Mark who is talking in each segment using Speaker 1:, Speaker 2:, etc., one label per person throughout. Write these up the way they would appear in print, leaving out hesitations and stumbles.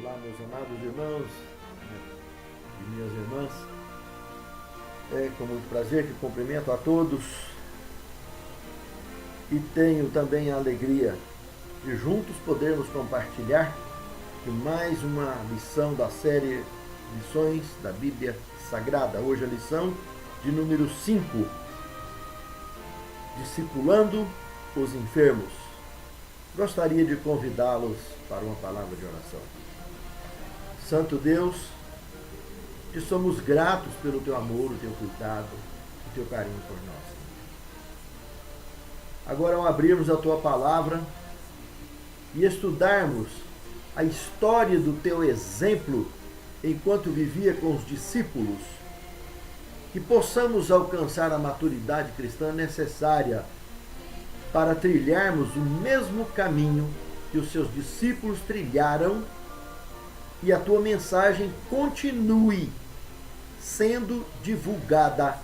Speaker 1: Olá, meus amados irmãos e minhas irmãs. É com muito prazer que cumprimento a todos e tenho também a alegria de juntos podermos compartilhar de mais uma lição da série Lições da Bíblia Sagrada. Hoje a lição de número 5, Discipulando os Enfermos. Gostaria de convidá-los para uma palavra de oração. Santo Deus, te somos gratos pelo teu amor, o teu cuidado, o teu carinho por nós. Agora, ao abrirmos a tua palavra e estudarmos a história do teu exemplo enquanto vivia com os discípulos, que possamos alcançar a maturidade cristã necessária para trilharmos o mesmo caminho que os seus discípulos trilharam e a tua mensagem continue sendo divulgada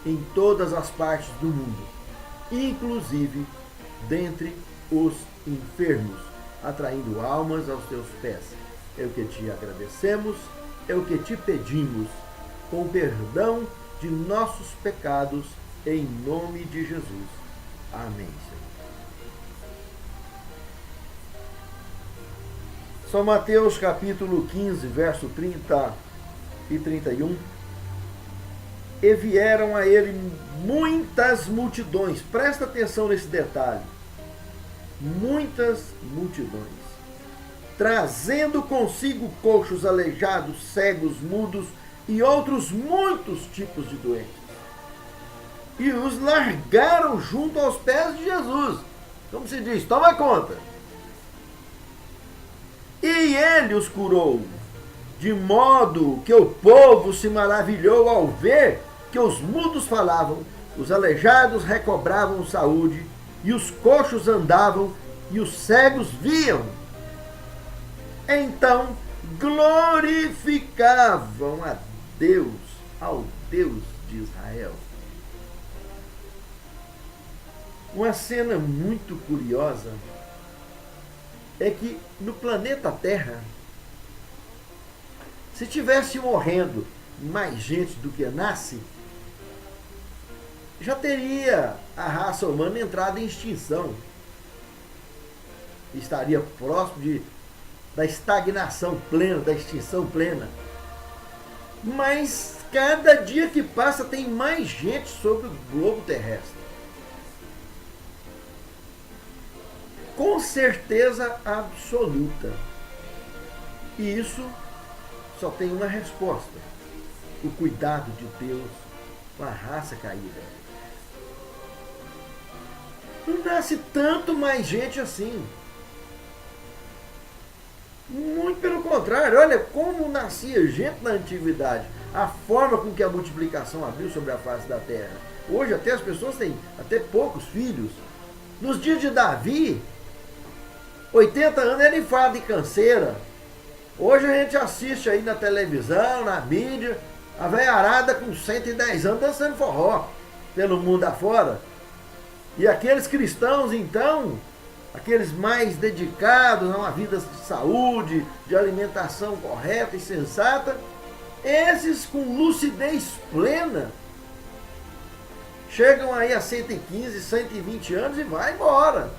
Speaker 1: em todas as partes do mundo, inclusive dentre os enfermos, atraindo almas aos teus pés. É o que te agradecemos, é o que te pedimos, com perdão de nossos pecados, em nome de Jesus. Amém, Senhor. São Mateus capítulo 15, verso 30 e 31. E vieram a ele muitas multidões. Presta atenção nesse detalhe. Muitas multidões. Trazendo consigo coxos, aleijados, cegos, mudos e outros muitos tipos de doentes. E os largaram junto aos pés de Jesus. Como se diz, toma conta. E ele os curou, de modo que o povo se maravilhou ao ver que os mudos falavam, os aleijados recobravam saúde, e os coxos andavam, e os cegos viam. Então glorificavam a Deus, ao Deus de Israel. Uma cena muito curiosa é que no planeta Terra, se tivesse morrendo mais gente do que nasce, já teria a raça humana entrado em extinção. Estaria próximo da estagnação plena, da extinção plena. Mas cada dia que passa tem mais gente sobre o globo terrestre. Com certeza absoluta. E isso só tem uma resposta: o cuidado de Deus com a raça caída. Não nasce tanto mais gente assim. Muito pelo contrário. Olha como nascia gente na antiguidade. A forma com que a multiplicação abriu sobre a face da terra. Hoje até as pessoas têm até poucos filhos. Nos dias de Davi, 80 anos era infarto de canseira. Hoje a gente assiste aí na televisão, na mídia, a velharada com 110 anos dançando forró pelo mundo afora. E aqueles cristãos, então, aqueles mais dedicados a uma vida de saúde, de alimentação correta e sensata, esses com lucidez plena, chegam aí a 115, 120 anos e vai embora.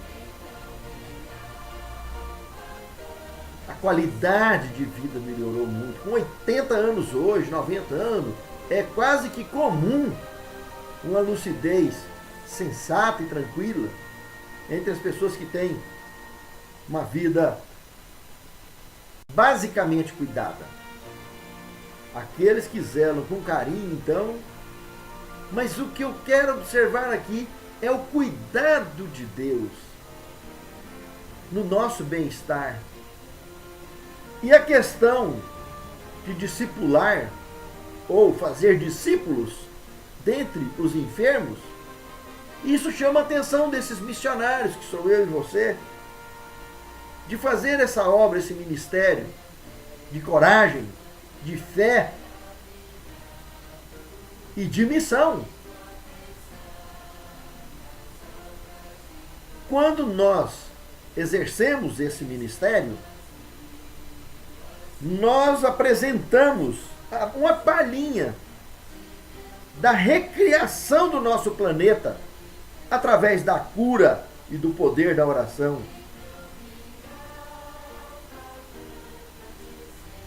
Speaker 1: A qualidade de vida melhorou muito. Com 80 anos hoje, 90 anos, é quase que comum uma lucidez sensata e tranquila entre as pessoas que têm uma vida basicamente cuidada. Aqueles que zelam com carinho, então. Mas o que eu quero observar aqui é o cuidado de Deus no nosso bem-estar. E a questão de discipular ou fazer discípulos dentre os enfermos, isso chama a atenção desses missionários, que sou eu e você, de fazer essa obra, esse ministério de coragem, de fé e de missão. Quando nós exercemos esse ministério, nós apresentamos uma palhinha da recriação do nosso planeta através da cura e do poder da oração.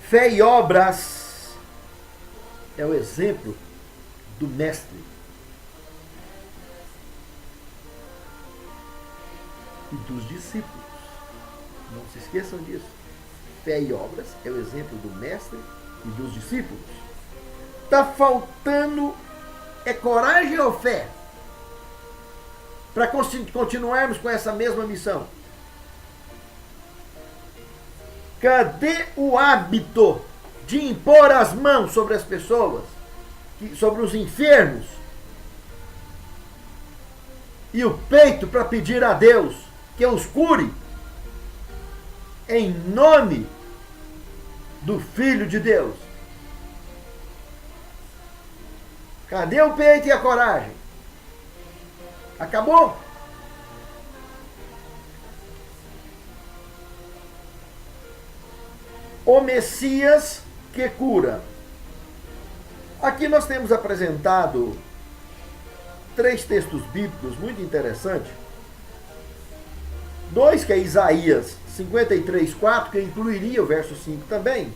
Speaker 1: Fé e obras é o exemplo do Mestre. E dos discípulos. Não se esqueçam disso. Fé e obras é o exemplo do Mestre e dos discípulos. Está faltando coragem ou fé para continuarmos com essa mesma missão? Cadê o hábito de impor as mãos sobre as pessoas, sobre os enfermos, e o peito para pedir a Deus que os cure, em nome do Filho de Deus? Cadê o peito e a coragem? Acabou? O Messias que cura. Aqui nós temos apresentado 3 textos bíblicos muito interessantes. 2, que é Isaías 53:4, que incluiria o verso 5 também.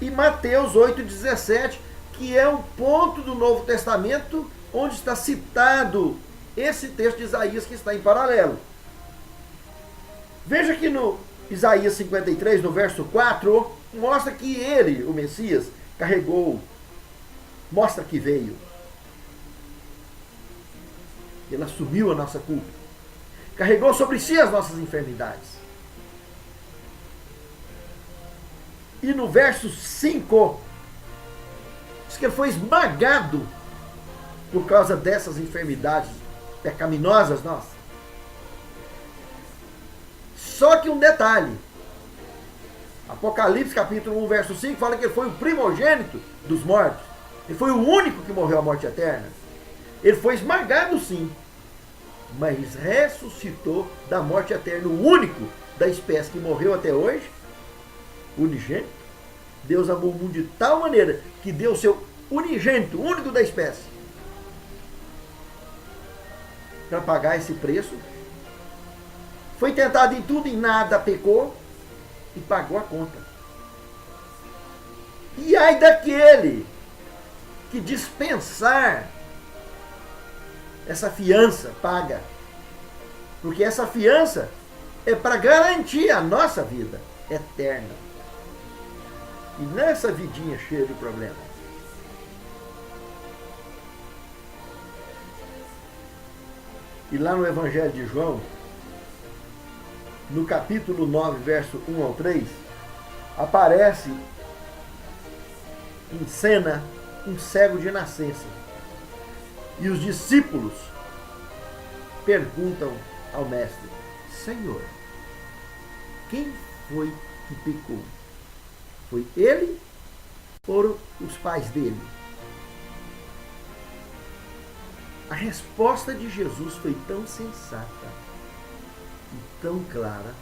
Speaker 1: E Mateus 8:17, que é um ponto do Novo Testamento onde está citado esse texto de Isaías que está em paralelo. Veja que no Isaías 53, no verso 4, mostra que ele, o Messias, carregou, mostra que veio. Ele assumiu a nossa culpa. Carregou sobre si as nossas enfermidades. E no verso 5, diz que ele foi esmagado por causa dessas enfermidades pecaminosas nossas. Só que um detalhe. Apocalipse capítulo 1, verso 5, fala que ele foi o primogênito dos mortos. Ele foi o único que morreu a morte eterna. Ele foi esmagado, sim, mas ressuscitou da morte eterna, o único da espécie que morreu até hoje, unigênito. Deus amou o mundo de tal maneira que deu o seu unigênito, único da espécie, para pagar esse preço. Foi tentado em tudo e em nada, pecou e pagou a conta. E ai daquele que dispensar essa fiança paga. Porque essa fiança é para garantir a nossa vida eterna. E nessa vidinha cheia de problemas. E lá no Evangelho de João, no capítulo 9, verso 1 ao 3, aparece em cena um cego de nascença. E os discípulos perguntam ao mestre: Senhor, quem foi que pecou? Foi ele ou os pais dele? A resposta de Jesus foi tão sensata e tão clara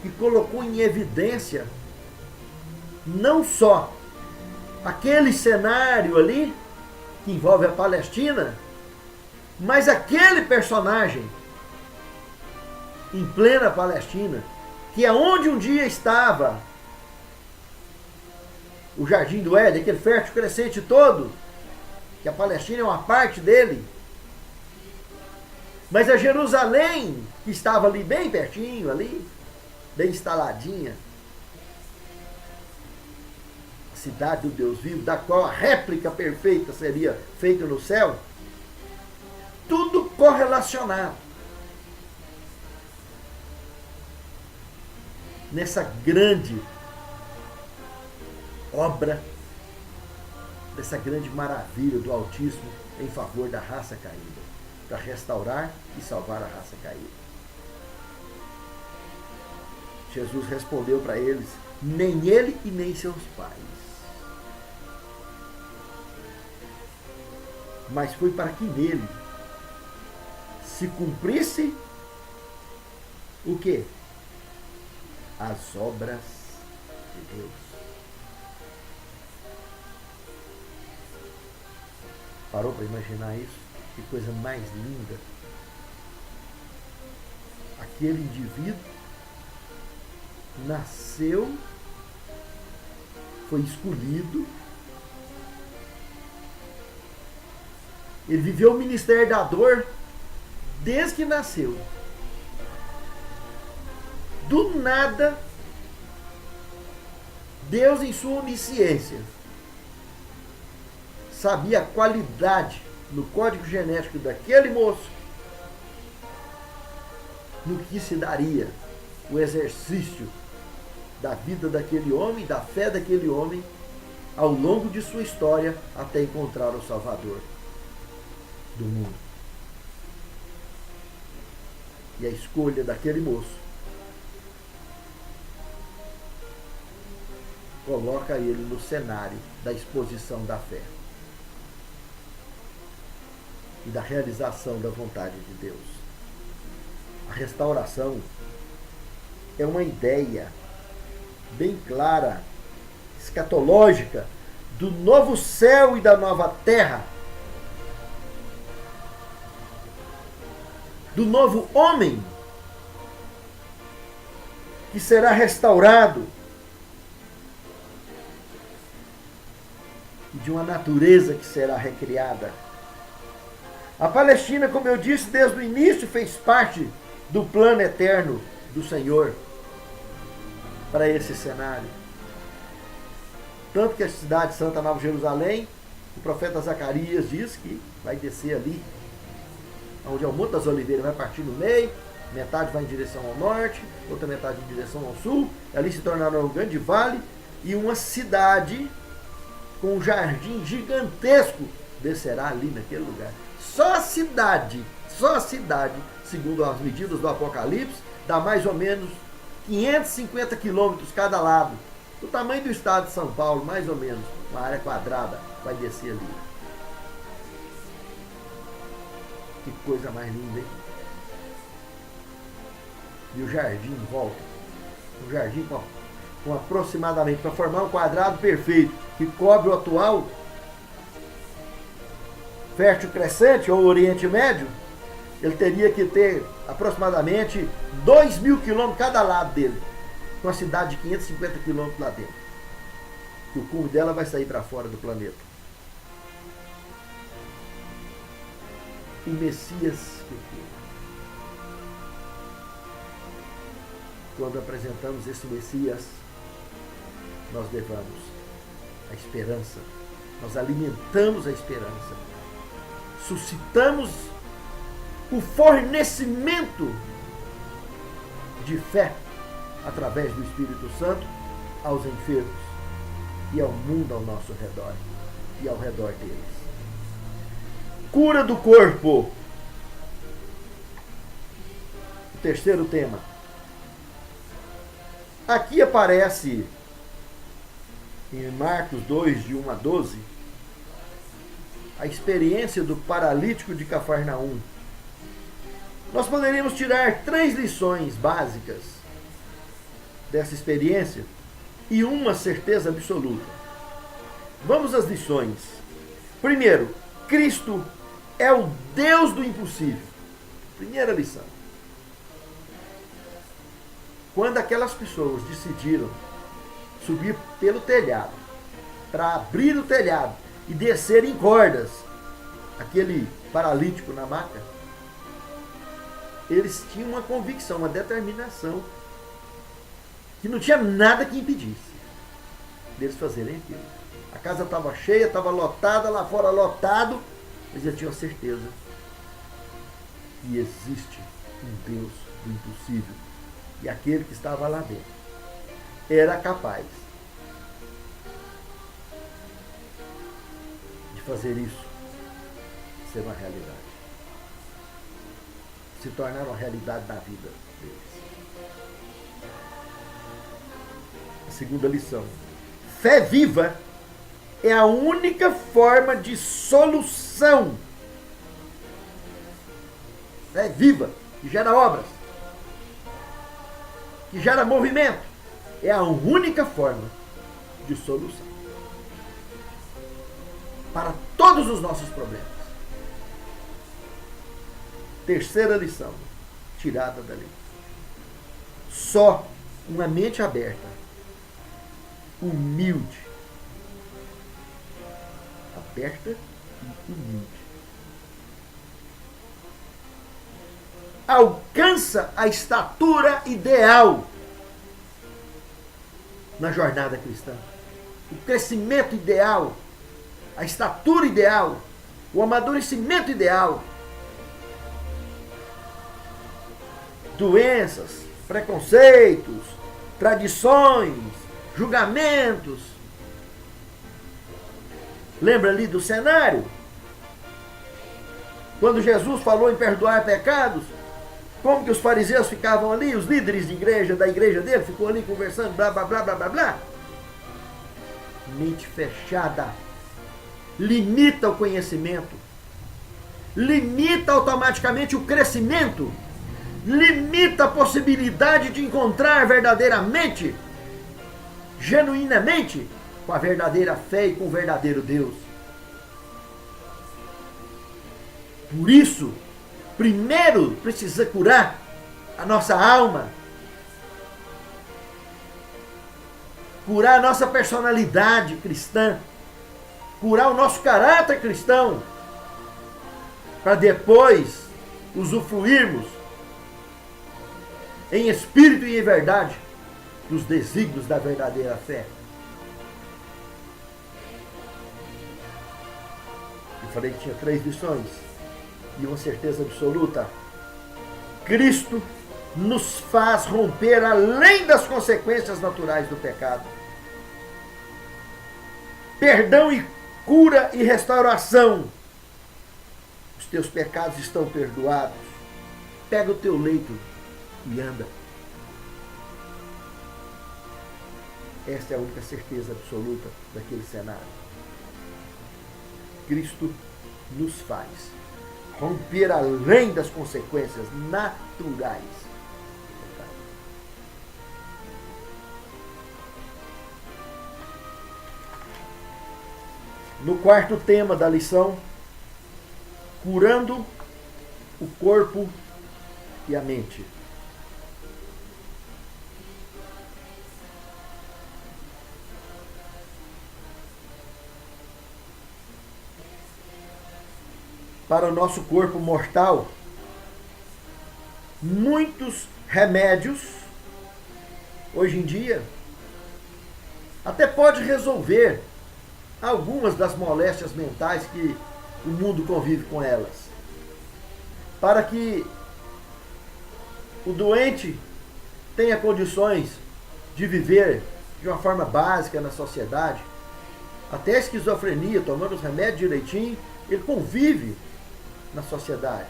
Speaker 1: que colocou em evidência não só aquele cenário ali que envolve a Palestina, mas aquele personagem em plena Palestina, que é onde um dia estava o Jardim do Éden, aquele fértil crescente todo, que a Palestina é uma parte dele. Mas a Jerusalém, que estava ali bem pertinho, ali, bem instaladinha, a cidade do Deus vivo, da qual a réplica perfeita seria feita no céu, tudo correlacionado nessa grande obra, dessa grande maravilha do Altíssimo em favor da raça caída, para restaurar e salvar a raça caída. Jesus respondeu para eles: nem ele e nem seus pais. Mas foi para que nele se cumprisse o quê? As obras de Deus. Parou para imaginar isso? Que coisa mais linda. Aquele indivíduo nasceu, foi escolhido, ele viveu o ministério da dor desde que nasceu. Do nada, Deus, em sua onisciência, sabia a qualidade no código genético daquele moço, no que se daria o exercício da vida daquele homem, da fé daquele homem, ao longo de sua história, até encontrar o Salvador do mundo. E a escolha daquele moço coloca ele no cenário da exposição da fé e da realização da vontade de Deus. A restauração é uma ideia bem clara, escatológica, do novo céu e da nova terra, do novo homem que será restaurado e de uma natureza que será recriada. A Palestina, como eu disse desde o início, fez parte do plano eterno do Senhor para esse cenário. Tanto que a cidade santa Nova Jerusalém, o profeta Zacarias diz que vai descer ali, onde é o Monte das Oliveiras, vai partir no meio, metade vai em direção ao norte, outra metade em direção ao sul, ali se tornará um grande vale e uma cidade com um jardim gigantesco descerá ali naquele lugar. Só a cidade, segundo as medidas do Apocalipse, dá mais ou menos 550 quilômetros cada lado. Do tamanho do estado de São Paulo, mais ou menos, uma área quadrada vai descer ali. Que coisa mais linda, hein? E o jardim em volta. Um jardim com aproximadamente, para formar um quadrado perfeito, que cobre o atual Fértil Crescente, ou Oriente Médio, ele teria que ter aproximadamente 2.000 quilômetros cada lado dele, com a cidade de 550 quilômetros lá dentro. Que o cume dela vai sair para fora do planeta. O Messias pequeno. Quando apresentamos esse Messias, nós levamos a esperança, nós alimentamos a esperança, suscitamos o fornecimento de fé através do Espírito Santo aos enfermos e ao mundo ao nosso redor e ao redor deles. Cura do corpo. O terceiro tema. Aqui aparece em Marcos 2, de 1 a 12, a experiência do paralítico de Cafarnaum. Nós poderíamos tirar 3 lições básicas dessa experiência e uma certeza absoluta. Vamos às lições. Primeiro, Cristo é o Deus do impossível. Primeira lição. Quando aquelas pessoas decidiram subir pelo telhado, para abrir o telhado e descer em cordas aquele paralítico na maca, eles tinham uma convicção, uma determinação, que não tinha nada que impedisse deles fazerem aquilo. A casa estava cheia, estava lotada, lá fora lotado, mas eles tinham certeza que existe um Deus do impossível. E aquele que estava lá dentro era capaz de fazer isso ser uma realidade. Se tornar uma realidade da vida deles. A segunda lição. Fé viva é a única forma de solução. Fé viva, que gera obras, que gera movimento, é a única forma de solução para todos os nossos problemas. Terceira lição tirada dali. Só uma mente aberta, humilde, aberta e humilde, alcança a estatura ideal na jornada cristã. O crescimento ideal, a estatura ideal, o amadurecimento ideal. Doenças, preconceitos, tradições, julgamentos. Lembra ali do cenário? Quando Jesus falou em perdoar pecados, como que os fariseus ficavam ali, os líderes de igreja, da igreja dele, ficou ali conversando, blá, blá, blá, blá, blá, blá. Mente fechada. Limita o conhecimento. Limita automaticamente o crescimento. Limita a possibilidade de encontrar verdadeiramente, genuinamente, com a verdadeira fé e com o verdadeiro Deus. Por isso, primeiro precisa curar a nossa alma, curar a nossa personalidade cristã, curar o nosso caráter cristão, para depois usufruirmos em espírito e em verdade dos desígnios da verdadeira fé. Eu falei que tinha 3 lições e uma certeza absoluta. Cristo nos faz romper além das consequências naturais do pecado. Perdão e cura e restauração. Os teus pecados estão perdoados. Pega o teu leito e anda. Esta é a única certeza absoluta daquele cenário. Cristo nos faz romper além das consequências naturais. No quarto tema da lição, curando o corpo e a mente. Para o nosso corpo mortal, muitos remédios, hoje em dia, até pode resolver algumas das moléstias mentais que o mundo convive com elas. Para que o doente tenha condições de viver de uma forma básica na sociedade, até a esquizofrenia, tomando os remédios direitinho, ele convive na sociedade.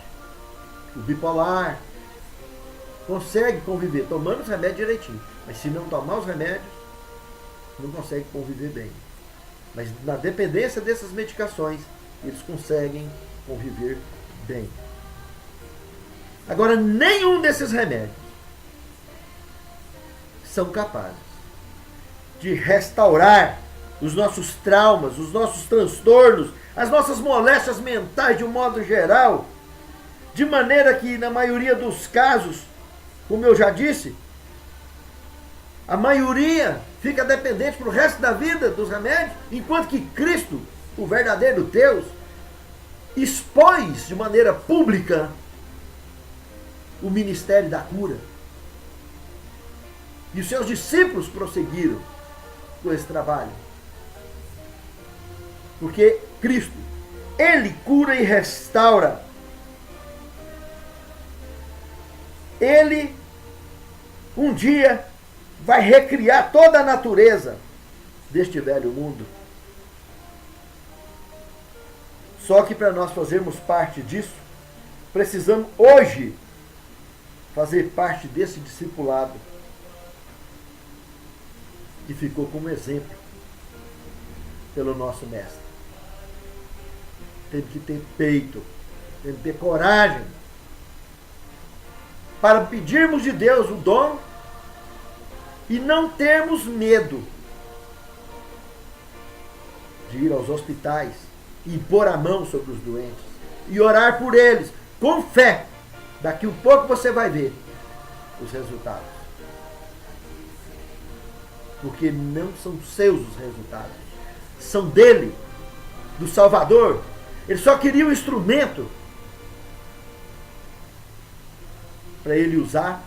Speaker 1: O bipolar consegue conviver tomando os remédios direitinho, mas se não tomar os remédios, não consegue conviver bem. Mas na dependência dessas medicações, eles conseguem conviver bem. Agora, nenhum desses remédios são capazes de restaurar os nossos traumas, os nossos transtornos, as nossas moléstias mentais de um modo geral, de maneira que, na maioria dos casos, como eu já disse, a maioria fica dependente para o resto da vida dos remédios, enquanto que Cristo, o verdadeiro Deus, expôs de maneira pública o ministério da cura. E os seus discípulos prosseguiram com esse trabalho. Porque Cristo, Ele cura e restaura. Ele, um dia, vai recriar toda a natureza deste velho mundo. Só que para nós fazermos parte disso, precisamos hoje fazer parte desse discipulado que ficou como exemplo pelo nosso mestre. Teve que ter peito, teve que ter coragem para pedirmos de Deus o dom E não termos medo de ir aos hospitais e pôr a mão sobre os doentes e orar por eles com fé. Daqui a pouco você vai ver os resultados. Porque não são seus os resultados. São dele, do Salvador. Ele só queria um instrumento para ele usar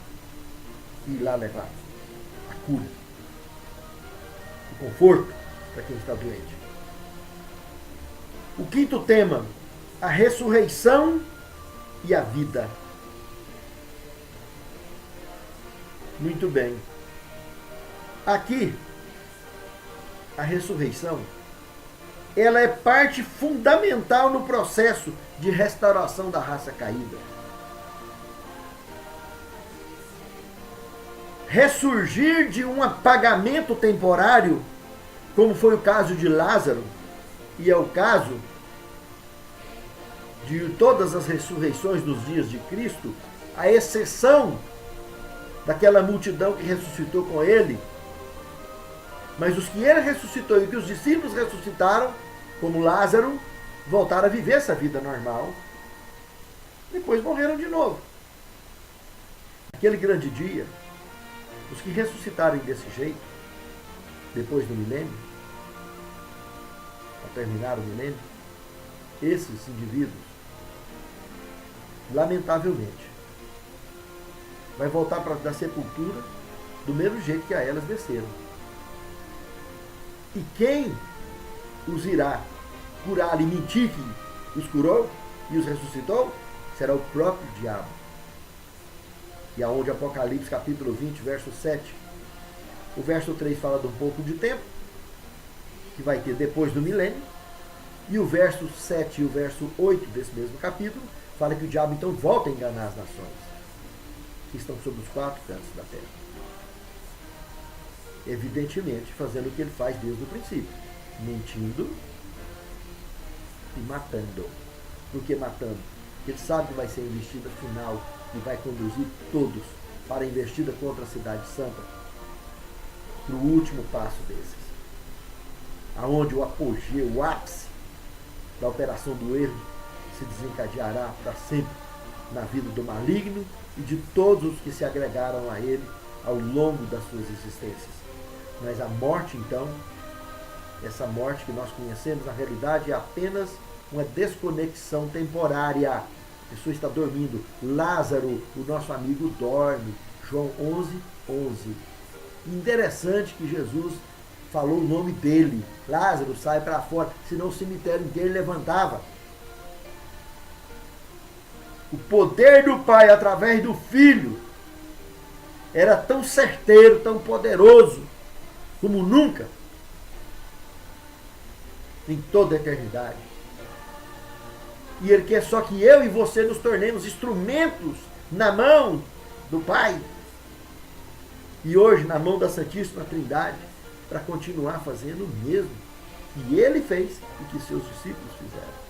Speaker 1: e ir lá levar a cura, o conforto para quem está doente. O quinto tema, a ressurreição e a vida. Muito bem. Aqui, a ressurreição, ela é parte fundamental no processo de restauração da raça caída. Ressurgir de um apagamento temporário, como foi o caso de Lázaro, e é o caso de todas as ressurreições dos dias de Cristo, à exceção daquela multidão que ressuscitou com ele, mas os que ele ressuscitou e que os discípulos ressuscitaram, como Lázaro, voltaram a viver essa vida normal, depois morreram de novo. Aquele grande dia, os que ressuscitarem desse jeito, depois do milênio, ao terminar o milênio, esses indivíduos, lamentavelmente, vai voltar da sepultura do mesmo jeito que a elas desceram. E quem os irá curar e mentir que os curou e os ressuscitou? Será o próprio diabo. E aonde Apocalipse capítulo 20, verso 7, o verso 3 fala de um pouco de tempo, que vai ter depois do milênio, e o verso 7 e o verso 8 desse mesmo capítulo fala que o diabo então volta a enganar as nações que estão sobre os quatro cantos da terra. Evidentemente, fazendo o que ele faz desde o princípio, mentindo e matando. Por que matando? Porque ele sabe que vai ser a investida final e vai conduzir todos para a investida contra a cidade santa, para o último passo desses, aonde o apogeu, o ápice da operação do erro se desencadeará para sempre na vida do maligno e de todos os que se agregaram a ele ao longo das suas existências. Mas a morte, então, essa morte que nós conhecemos, na realidade é apenas uma desconexão temporária. A pessoa está dormindo. Lázaro, o nosso amigo, dorme. João 11:11. Interessante que Jesus falou o nome dele. Lázaro, sai para fora, senão o cemitério inteiro levantava. O poder do Pai através do Filho era tão certeiro, tão poderoso, como nunca, em toda a eternidade. E Ele quer só que eu e você nos tornemos instrumentos na mão do Pai. E hoje na mão da Santíssima Trindade, para continuar fazendo o mesmo que Ele fez e que seus discípulos fizeram.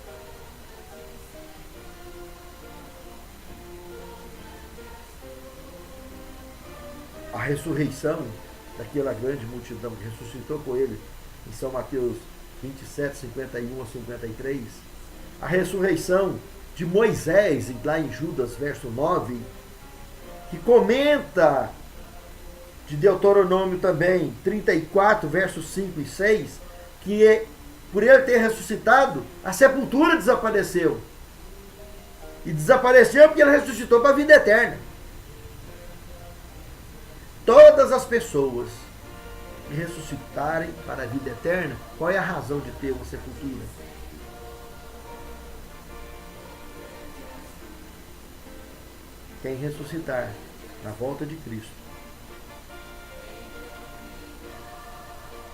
Speaker 1: A ressurreição daquela grande multidão que ressuscitou com ele em São Mateus 27, 51 a 53. A ressurreição de Moisés, lá em Judas, verso 9, que comenta de Deuteronômio também, 34, versos 5 e 6, que por ele ter ressuscitado, a sepultura desapareceu. E desapareceu porque ele ressuscitou para a vida eterna. Todas as pessoas que ressuscitarem para a vida eterna, qual é a razão de ter uma sepultura? Quem ressuscitar na volta de Cristo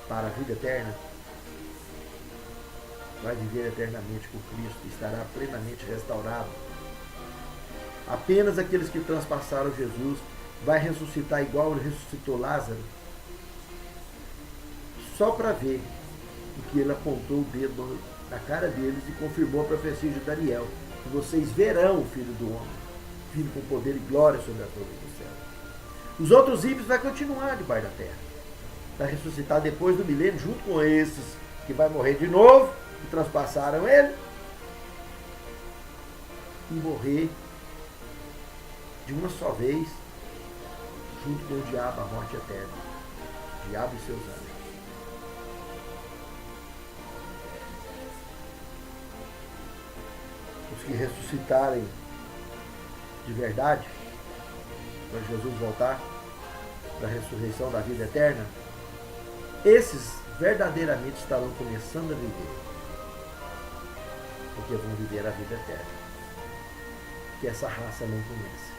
Speaker 1: para a vida eterna, vai viver eternamente com Cristo e estará plenamente restaurado. Apenas aqueles que transpassaram Jesus vai ressuscitar igual ele ressuscitou Lázaro, só para ver o que ele apontou o dedo na cara deles e confirmou a profecia de Daniel, que vocês verão o Filho do Homem, Filho com poder e glória sobre as nuvens do céu. Os outros ímpios vão continuar debaixo da terra. Vai ressuscitar depois do milênio, junto com esses que vai morrer de novo, que transpassaram ele, e morrer de uma só vez, junto com o diabo, a morte eterna. O diabo e seus anjos. Os que ressuscitarem de verdade, quando Jesus voltar, da ressurreição da vida eterna, esses verdadeiramente estarão começando a viver. Porque vão viver a vida eterna. Que essa raça não conhece.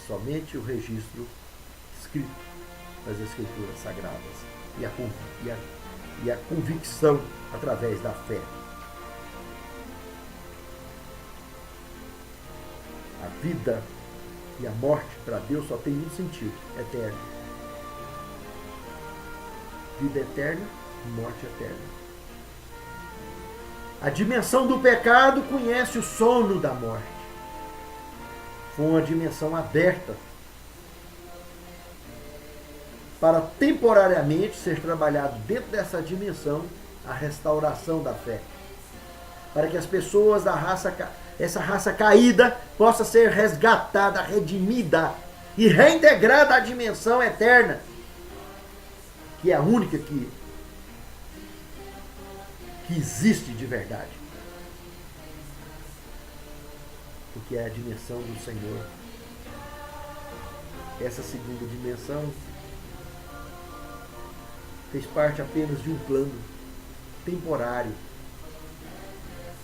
Speaker 1: Somente o registro escrito das Escrituras Sagradas e a convicção através da fé. A vida e a morte para Deus só tem um sentido: eterno. Vida eterna, morte eterna. A dimensão do pecado conhece o sono da morte. Foi uma dimensão aberta para temporariamente ser trabalhado dentro dessa dimensão a restauração da fé. Para que as pessoas essa raça caída possa ser resgatada, redimida e reintegrada à dimensão eterna, que é a única que existe de verdade. Porque é a dimensão do Senhor. Essa segunda dimensão fez parte apenas de um plano temporário,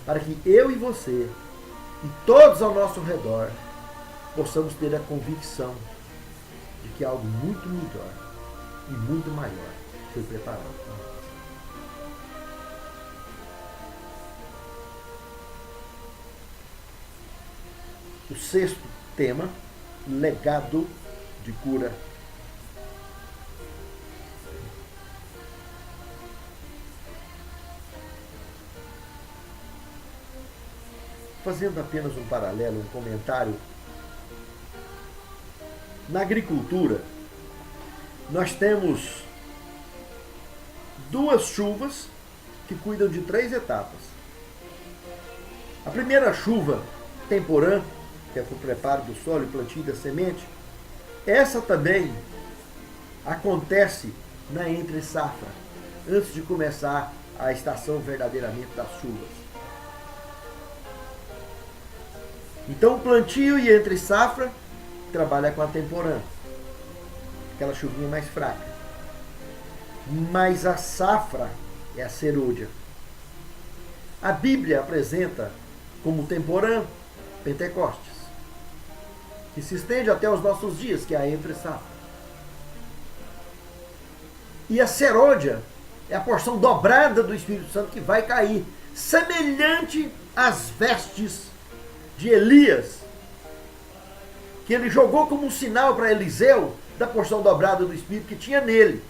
Speaker 1: para que eu e você e todos ao nosso redor possamos ter a convicção de que algo muito melhor e muito maior foi preparado para nós. O sexto tema, legado de cura. Fazendo apenas um paralelo, um comentário. Na agricultura, nós temos duas chuvas que cuidam de 3 etapas. A primeira chuva, temporã, que é o preparo do solo e plantio da semente, essa também acontece na entre-safra, antes de começar a estação verdadeiramente das chuvas. Então o plantio e entre-safra trabalha com a temporã, aquela chuvinha mais fraca. Mas a safra é a serôdia. A Bíblia apresenta como temporã Pentecostes, que se estende até os nossos dias, que é a entre-safra. E a serôdia é a porção dobrada do Espírito Santo que vai cair, semelhante às vestes de Elias, que ele jogou como um sinal para Eliseu da porção dobrada do Espírito que tinha nele.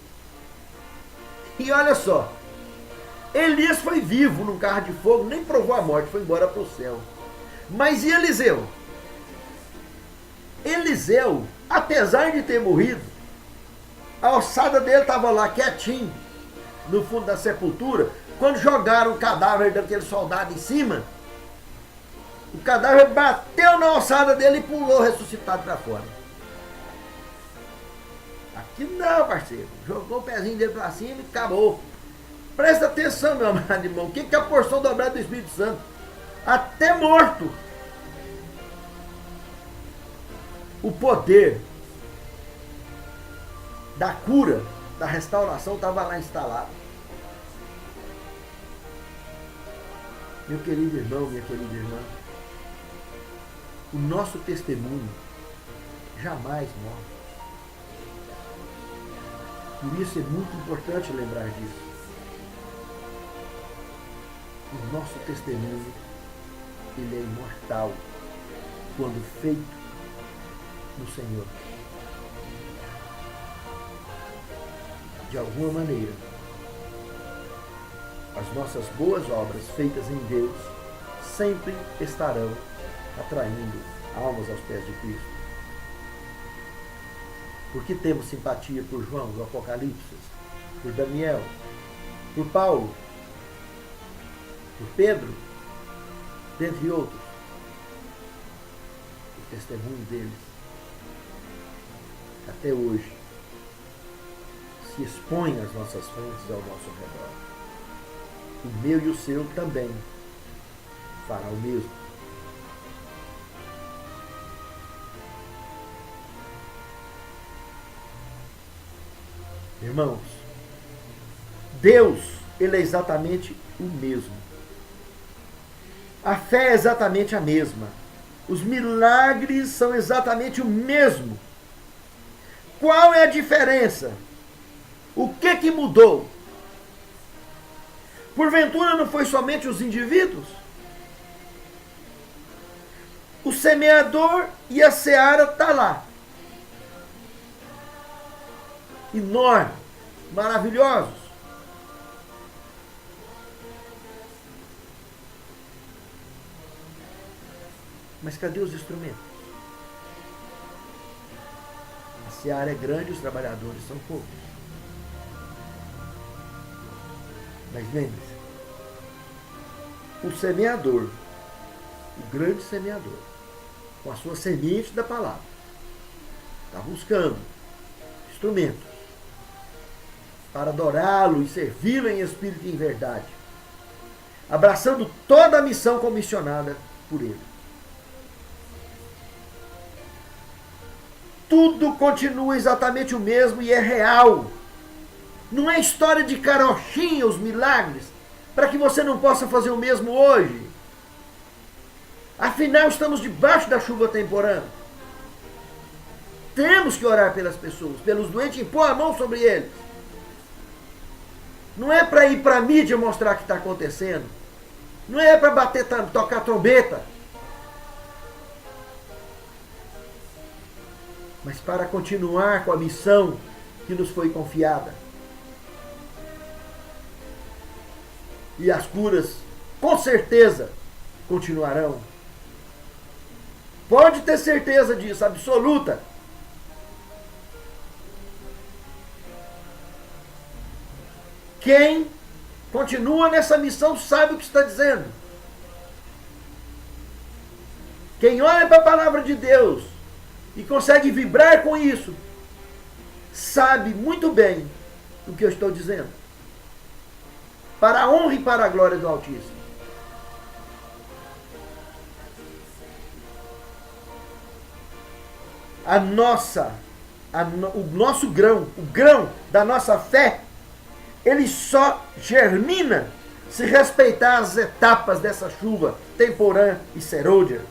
Speaker 1: E olha só, Elias foi vivo num carro de fogo, nem provou a morte, foi embora para o céu. Mas e Eliseu? Eliseu, apesar de ter morrido, a ossada dele estava lá quietinho, no fundo da sepultura. Quando jogaram o cadáver daquele soldado em cima, o cadáver bateu na ossada dele e pulou ressuscitado para fora. Aqui não, parceiro. Jogou o pezinho dele para cima e acabou. Presta atenção, meu amado irmão. O que é a porção dobrada do Espírito Santo? Até morto, o poder da cura, da restauração estava lá instalado. Meu querido irmão, minha querida irmã, o nosso testemunho jamais morre. Por isso é muito importante lembrar disso. O nosso testemunho, ele é imortal quando feito no Senhor. De alguma maneira, as nossas boas obras feitas em Deus sempre estarão atraindo almas aos pés de Cristo. Porque temos simpatia por João do Apocalipse, por Daniel, por Paulo, por Pedro, dentre outros. O testemunho deles, até hoje, se expõe às nossas frentes ao nosso redor. O meu e o seu também fará o mesmo. Irmãos, Deus, Ele é exatamente o mesmo. A fé é exatamente a mesma. Os milagres são exatamente o mesmo. Qual é a diferença? O que mudou? Porventura não foi somente os indivíduos? O semeador e a seara está lá. Enorme, maravilhosos. Mas cadê os instrumentos? A seara é grande, os trabalhadores são poucos. Mas lembre-se, o semeador, o grande semeador, com a sua semente da palavra, está buscando instrumentos para adorá-lo e servi-lo em espírito e em verdade, abraçando toda a missão comissionada por ele. Tudo continua exatamente o mesmo e é real. Não é história de carochinha os milagres, para que você não possa fazer o mesmo hoje. Afinal, estamos debaixo da chuva temporã. Temos que orar pelas pessoas, pelos doentes, e pôr a mão sobre eles. Não é para ir para a mídia mostrar o que está acontecendo. Não é para tocar trombeta. Mas para continuar com a missão que nos foi confiada. E as curas, com certeza, continuarão. Pode ter certeza disso, absoluta. Quem continua nessa missão sabe o que está dizendo. Quem olha para a palavra de Deus e consegue vibrar com isso, sabe muito bem o que eu estou dizendo. Para a honra e para a glória do Altíssimo. O nosso grão, o grão da nossa fé, ele só germina se respeitar as etapas dessa chuva temporã e serôdia.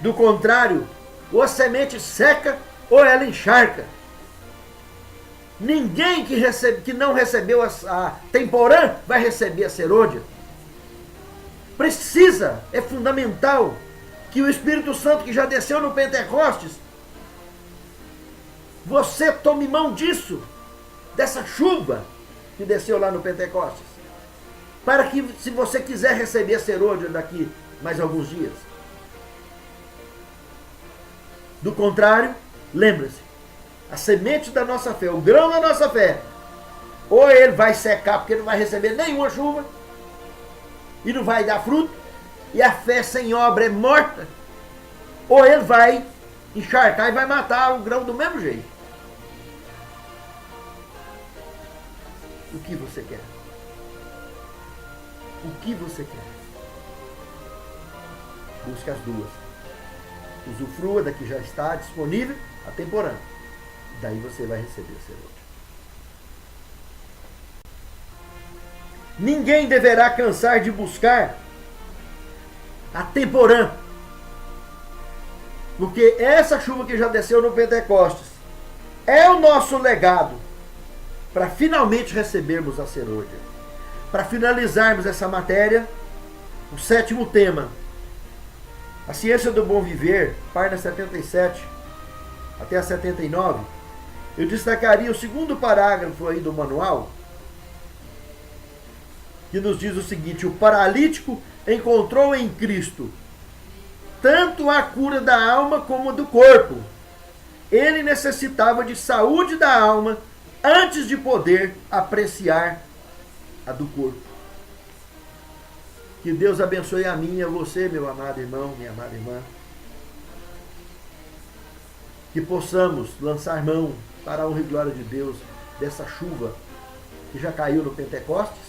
Speaker 1: Do contrário, ou a semente seca ou ela encharca. Ninguém que não recebeu a temporã vai receber a serôdia. Precisa, é fundamental, que o Espírito Santo que já desceu no Pentecostes, você tome mão disso, dessa chuva que desceu lá no Pentecostes, para que, se você quiser receber a serôdia daqui mais alguns dias. Do contrário, lembre-se, a semente da nossa fé, o grão da nossa fé, ou ele vai secar porque não vai receber nenhuma chuva e não vai dar fruto, e a fé sem obra é morta, ou ele vai encharcar e vai matar o grão do mesmo jeito. O que você quer? O que você quer? Busque as duas. Usufrua da que já está disponível a temporã. Daí você vai receber a serôdia. Ninguém deverá cansar de buscar a temporã. Porque essa chuva que já desceu no Pentecostes é o nosso legado para finalmente recebermos a serôdia. Para finalizarmos essa matéria, o sétimo tema, a ciência do bom viver, página 77 até a 79, eu destacaria o segundo parágrafo aí do manual, que nos diz o seguinte: o paralítico encontrou em Cristo tanto a cura da alma como do corpo, ele necessitava de saúde da alma antes de poder apreciar a do corpo. Que Deus abençoe a mim e a você, meu amado irmão, minha amada irmã. Que possamos lançar mão, para a honra e glória de Deus, dessa chuva que já caiu no Pentecostes,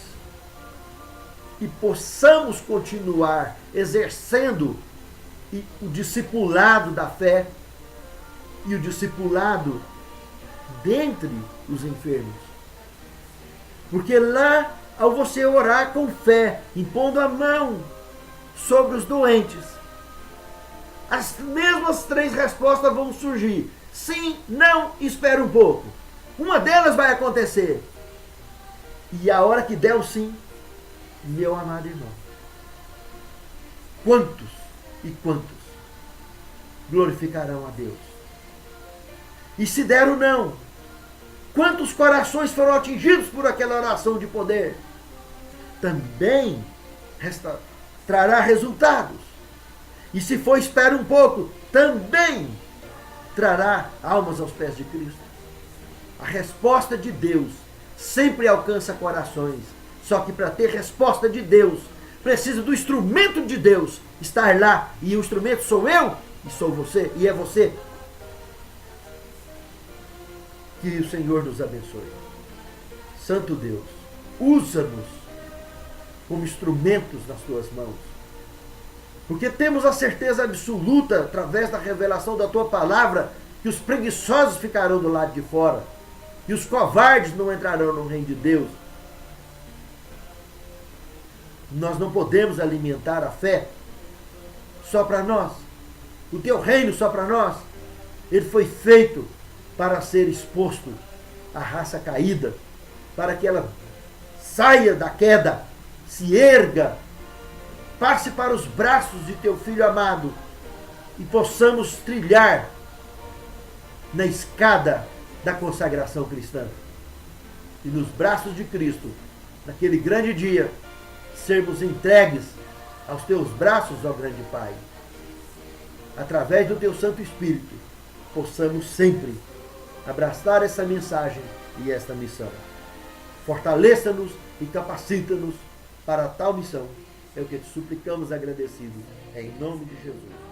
Speaker 1: e possamos continuar exercendo o discipulado da fé e o discipulado dentre os enfermos. Porque lá, ao você orar com fé, impondo a mão sobre os doentes, as mesmas 3 respostas vão surgir. Sim, não, espera um pouco. Uma delas vai acontecer. E a hora que der o sim, meu amado irmão, quantos e quantos glorificarão a Deus? E se der o não, quantos corações foram atingidos por aquela oração de poder? Também trará resultados. E se for espera um pouco, também trará almas aos pés de Cristo. A resposta de Deus sempre alcança corações. Só que para ter resposta de Deus, precisa do instrumento de Deus estar lá. E o instrumento sou eu e sou você, e é você. Que o Senhor nos abençoe. Santo Deus, usa-nos como instrumentos nas tuas mãos. Porque temos a certeza absoluta, através da revelação da tua palavra, que os preguiçosos ficarão do lado de fora e os covardes não entrarão no reino de Deus. Nós não podemos alimentar a fé só para nós. O teu reino só para nós. Ele foi feito para ser exposto à raça caída, para que ela saia da queda, se erga, passe para os braços de teu Filho amado e possamos trilhar na escada da consagração cristã. E nos braços de Cristo, naquele grande dia, sermos entregues aos teus braços, ó grande Pai. Através do teu Santo Espírito, possamos sempre abraçar essa mensagem e esta missão. Fortaleça-nos e capacita-nos para tal missão. É o que te suplicamos agradecidos. É em nome de Jesus.